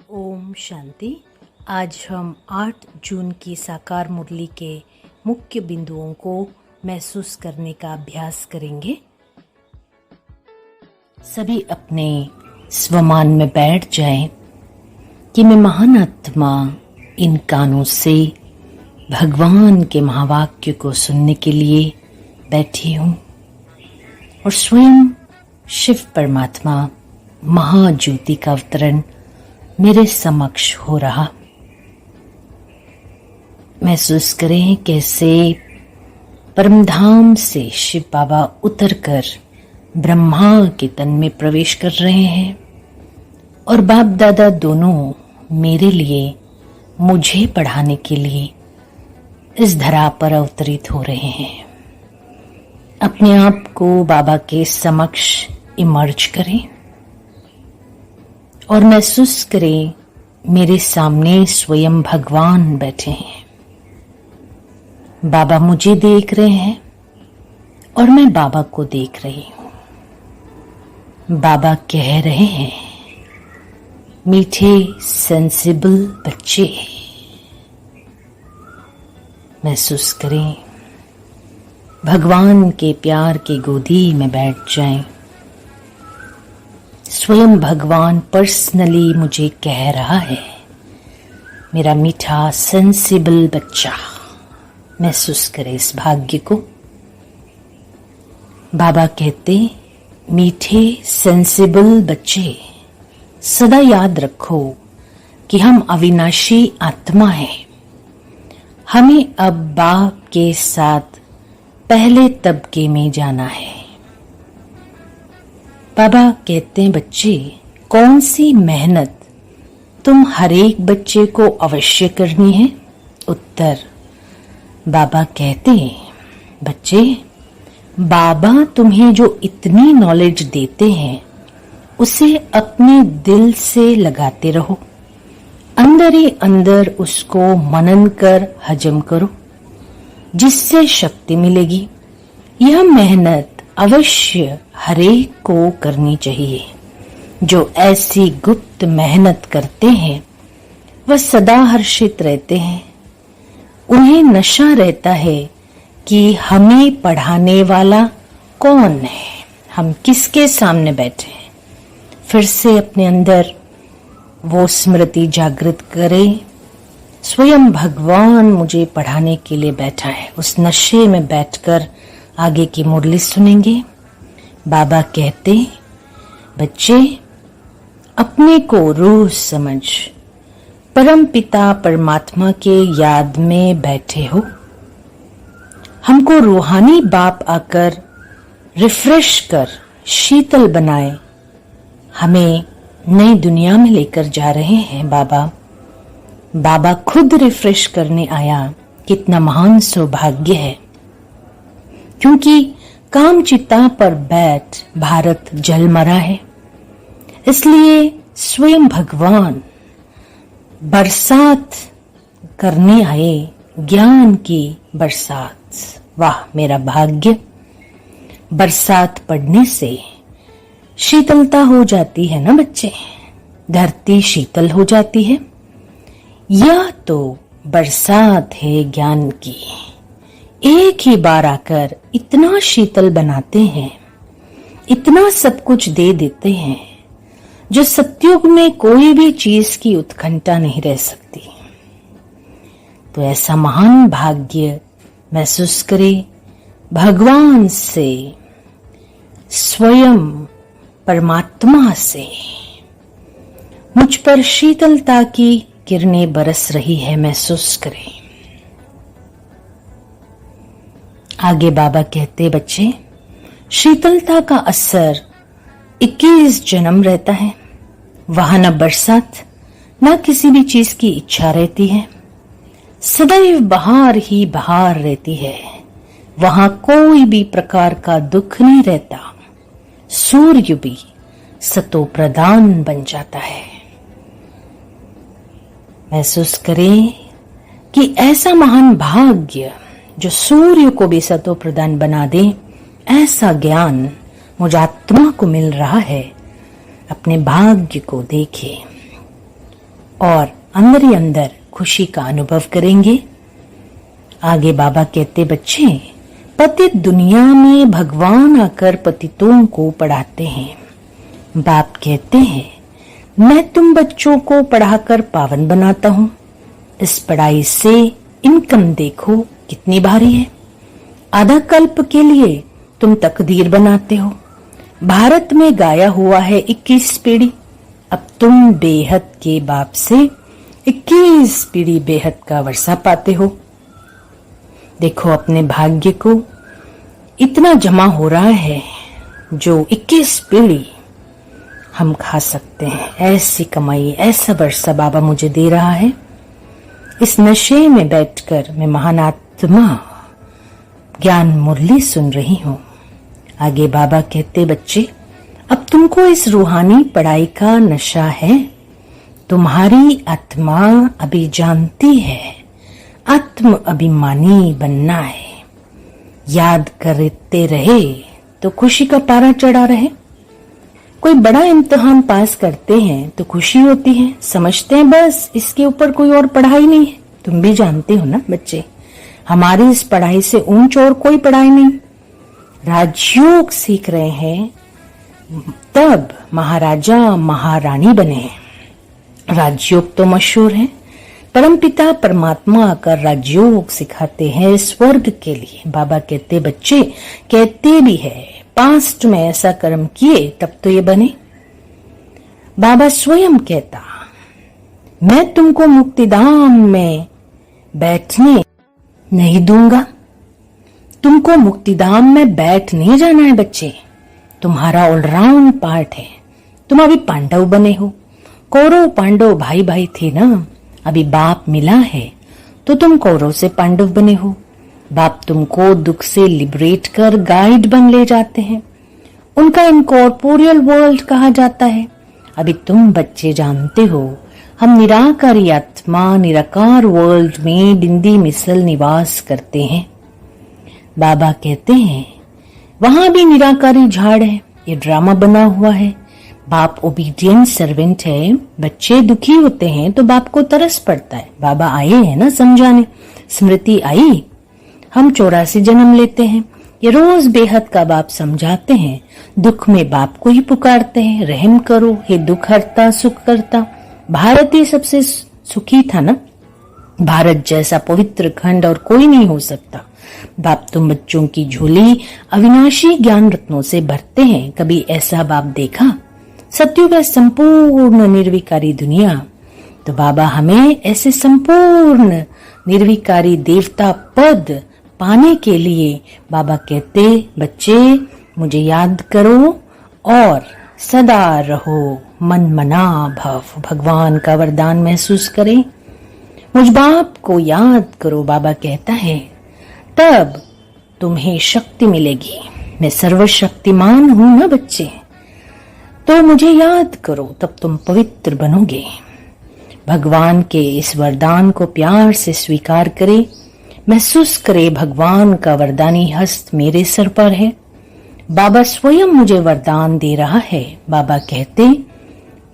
ओम शांति। आज हम 8 जून की साकार मुरली के मुख्य बिंदुओं को महसूस करने का अभ्यास करेंगे। सभी अपने स्वमान में बैठ जाएं कि मैं महान आत्मा इन कानों से भगवान के महावाक्य को सुनने के लिए बैठी हूँ और स्वयं शिव परमात्मा महाज्योति का अवतरण मेरे समक्ष हो रहा। महसूस करें कैसे परमधाम से शिव बाबा उतरकर ब्रह्मा के तन में प्रवेश कर रहे हैं और बाप दादा दोनों मेरे लिए, मुझे पढ़ाने के लिए इस धरा पर अवतरित हो रहे हैं। अपने आप को बाबा के समक्ष इमर्ज करें और महसूस करें मेरे सामने स्वयं भगवान बैठे हैं। बाबा मुझे देख रहे हैं और मैं बाबा को देख रही हूँ। बाबा कह रहे हैं, मीठे सेंसिबल बच्चे। महसूस करें भगवान के प्यार की गोदी में बैठ जाएं। स्वयं भगवान पर्सनली मुझे कह रहा है, मेरा मीठा सेंसिबल बच्चा। महसूस करें इस भाग्य को। बाबा कहते, मीठे सेंसिबल बच्चे, सदा याद रखो कि हम अविनाशी आत्मा हैं। हमें अब बाप के साथ पहले तबके में जाना है। बाबा कहते हैं, बच्चे, कौन सी मेहनत तुम हर एक बच्चे को अवश्य करनी है? उत्तर, बाबा कहते हैं, बच्चे, बाबा तुम्हें जो इतनी नॉलेज देते हैं उसे अपने दिल से लगाते रहो। अंदर ही अंदर उसको मनन कर हजम करो, जिससे शक्ति मिलेगी। यह मेहनत अवश्य हरेक को करनी चाहिए। जो ऐसी गुप्त मेहनत करते हैं वह सदा हर्षित रहते हैं। उन्हें नशा रहता है कि हमें पढ़ाने वाला कौन है, हम किसके सामने बैठे हैं। फिर से अपने अंदर वो स्मृति जागृत करें, स्वयं भगवान मुझे पढ़ाने के लिए बैठा है। उस नशे में बैठकर आगे की मुरली सुनेंगे। बाबा कहते, बच्चे, अपने को रूह समझ परम पिता परमात्मा के याद में बैठे हो। हमको रूहानी बाप आकर रिफ्रेश कर शीतल बनाए, हमें नई दुनिया में लेकर जा रहे हैं। बाबा खुद रिफ्रेश करने आया। कितना महान सौभाग्य है, क्योंकि कामचिता पर बैठ भारत जलमरा है। इसलिए स्वयं भगवान बरसात करने आए, ज्ञान की बरसात। वाह मेरा भाग्य। बरसात पड़ने से शीतलता हो जाती है ना बच्चे, धरती शीतल हो जाती है। यह तो बरसात है ज्ञान की। एक ही बार आकर इतना शीतल बनाते हैं, इतना सब कुछ दे देते हैं, जो सतयुग में कोई भी चीज की उत्कंठा नहीं रह सकती। तो ऐसा महान भाग्य महसूस करें। भगवान से, स्वयं परमात्मा से मुझ पर शीतलता की किरणें बरस रही है। महसूस करें। आगे बाबा कहते, बच्चे, शीतलता का असर 21 जन्म रहता है। वहां न बरसात, न किसी भी चीज की इच्छा रहती है। सदैव बहार ही बहार रहती है। वहां कोई भी प्रकार का दुख नहीं रहता। सूर्य भी सतो प्रदान बन जाता है। महसूस करें कि ऐसा महान भाग्य जो सूर्य को भी सतो प्रदान बना दे, ऐसा ज्ञान मुझ आत्मा को मिल रहा है। अपने भाग्य को देखें। और अंदर ही अंदर खुशी का अनुभव करेंगे। आगे बाबा कहते, बच्चे, पतित दुनिया में भगवान आकर पतितों को पढ़ाते हैं। बाप कहते हैं, मैं तुम बच्चों को पढ़ाकर पावन बनाता हूँ। इस पढ़ाई से इनकम देखो कितनी भारी है। आधा कल्प के लिए तुम तकदीर बनाते हो। भारत में गाया हुआ है 21 पीढ़ी। अब तुम बेहद के बाप से 21 पीढ़ी बेहद का वर्षा पाते हो। देखो अपने भाग्य को, इतना जमा हो रहा है जो 21 पीढ़ी हम खा सकते हैं। ऐसी कमाई, ऐसा वर्षा बाबा मुझे दे रहा है। इस नशे में बैठकर मैं महान आत्मा ज्ञान मुरली सुन रही हूँ। आगे बाबा कहते, बच्चे, अब तुमको इस रूहानी पढ़ाई का नशा है। तुम्हारी आत्मा अभी जानती है आत्म अभिमानी बनना है। याद करते रहे तो खुशी का पारा चढ़ा रहे। कोई बड़ा इम्तिहान पास करते हैं तो खुशी होती है, समझते हैं बस इसके ऊपर कोई और पढ़ाई नहीं है। तुम भी जानते हो ना बच्चे, हमारी इस पढ़ाई से ऊंच और कोई पढ़ाई नहीं। राजयोग सीख रहे हैं तब महाराजा महारानी बने हैं। राजयोग तो मशहूर है। परमपिता परमात्मा आकर राजयोग सिखाते हैं स्वर्ग के लिए। बाबा कहते, बच्चे, कहते भी है पास्ट में ऐसा कर्म किए तब तो ये बने। बाबा स्वयं कहता, मैं तुमको मुक्तिधाम में बैठने नहीं दूंगा। तुमको मुक्तिधाम में बैठ नहीं जाना है बच्चे। तुम्हारा ऑलराउंड पार्ट है। तुम अभी पांडव बने हो। कौरव पांडव भाई भाई थे ना, अभी बाप मिला है तो तुम कौरव से पांडव बने हो। बाप तुमको दुख से लिबरेट कर गाइड बन ले जाते हैं। उनका इनकॉर्पोरियल वर्ल्ड कहा जाता है। अभी तुम बच्चे जानते हो, हम निराकारी आत्मा निराकार वर्ल्ड में बिंदी मिसल निवास करते हैं। बाबा कहते हैं, वहां भी निराकारी झाड़ है। ये ड्रामा बना हुआ है। बाप ओबीडियंट सर्वेंट है। बच्चे दुखी होते हैं तो बाप को तरस पड़ता है। बाबा आए हैं ना समझाने। स्मृति आई, हम 84 जन्म लेते हैं। ये रोज बेहद का बाप समझाते हैं। दुख में बाप को ही पुकारते हैं, रहम करो हे दुख हरता सुख करता। भारत ही सबसे सुखी था ना। भारत जैसा पवित्र खंड और कोई नहीं हो सकता। बाप तुम बच्चों की झोली अविनाशी ज्ञान रत्नों से भरते हैं। कभी ऐसा बाप देखा? सत्युग है संपूर्ण निर्विकारी दुनिया। तो बाबा हमें ऐसे संपूर्ण निर्विकारी देवता पद पाने के लिए बाबा कहते, बच्चे मुझे याद करो और सदा रहो मन मना भव। भगवान का वरदान महसूस करें। मुझ बाप को याद करो, बाबा कहता है, तब तुम्हें शक्ति मिलेगी। मैं सर्वशक्तिमान हूं ना बच्चे, तो मुझे याद करो, तब तुम पवित्र बनोगे। भगवान के इस वरदान को प्यार से स्वीकार करें। महसूस करे भगवान का वरदानी हस्त मेरे सर पर है। बाबा स्वयं मुझे वरदान दे रहा है। बाबा कहते,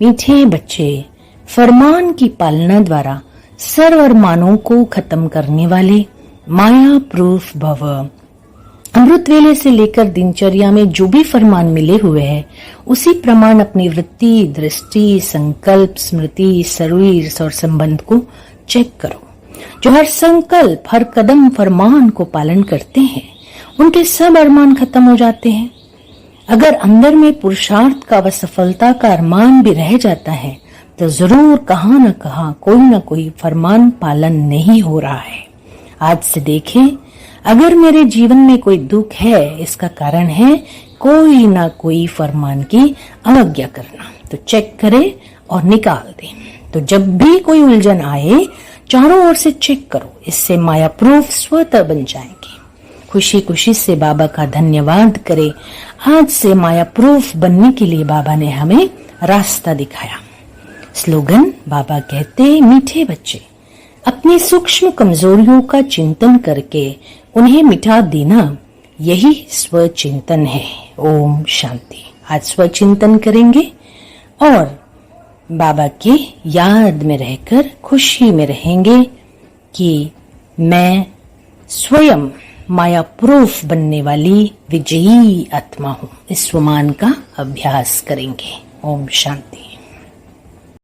मीठे बच्चे, फरमान की पालना द्वारा सर्व अरमानों को खत्म करने वाले माया प्रूफ भव। अमृत वेले से लेकर दिनचर्या में जो भी फरमान मिले हुए हैं, उसी प्रमाण अपनी वृत्ति, दृष्टि, संकल्प, स्मृति, शरीर और संबंध को चेक करो। जो हर संकल्प, हर कदम फरमान को पालन करते हैं, उनके सब अरमान खत्म हो जाते हैं। अगर अंदर में पुरुषार्थ का व सफलता का अरमान भी रह जाता है, तो जरूर कहाँ न कहाँ कोई न कोई फरमान पालन नहीं हो रहा है। आज से देखें, अगर मेरे जीवन में कोई दुख है, इसका कारण है कोई ना कोई फरमान की अवज्ञा करना। तो चेक करें और निकाल दें। तो जब भी कोई उलझन आए, चारों ओर से चेक करो। इससे माया प्रूफ स्वतः बन जाएंगे। खुशी खुशी से बाबा का धन्यवाद करें। आज से माया प्रूफ बनने के लिए बाबा ने हमें रास्ता दिखाया। स्लोगन बाबा कहते, मीठे बच्चे, अपनी सूक्ष्म कमजोरियों का चिंतन करके उन्हें मिटा देना, यही स्वचिंतन है। ओम शांति। आज स्वचिंतन करेंगे और बाबा के याद में रहकर खुशी में रहेंगे कि मैं स्वयं माया प्रूफ बनने वाली विजयी आत्मा हूं। इस स्वमान का अभ्यास करेंगे। ओम शांति।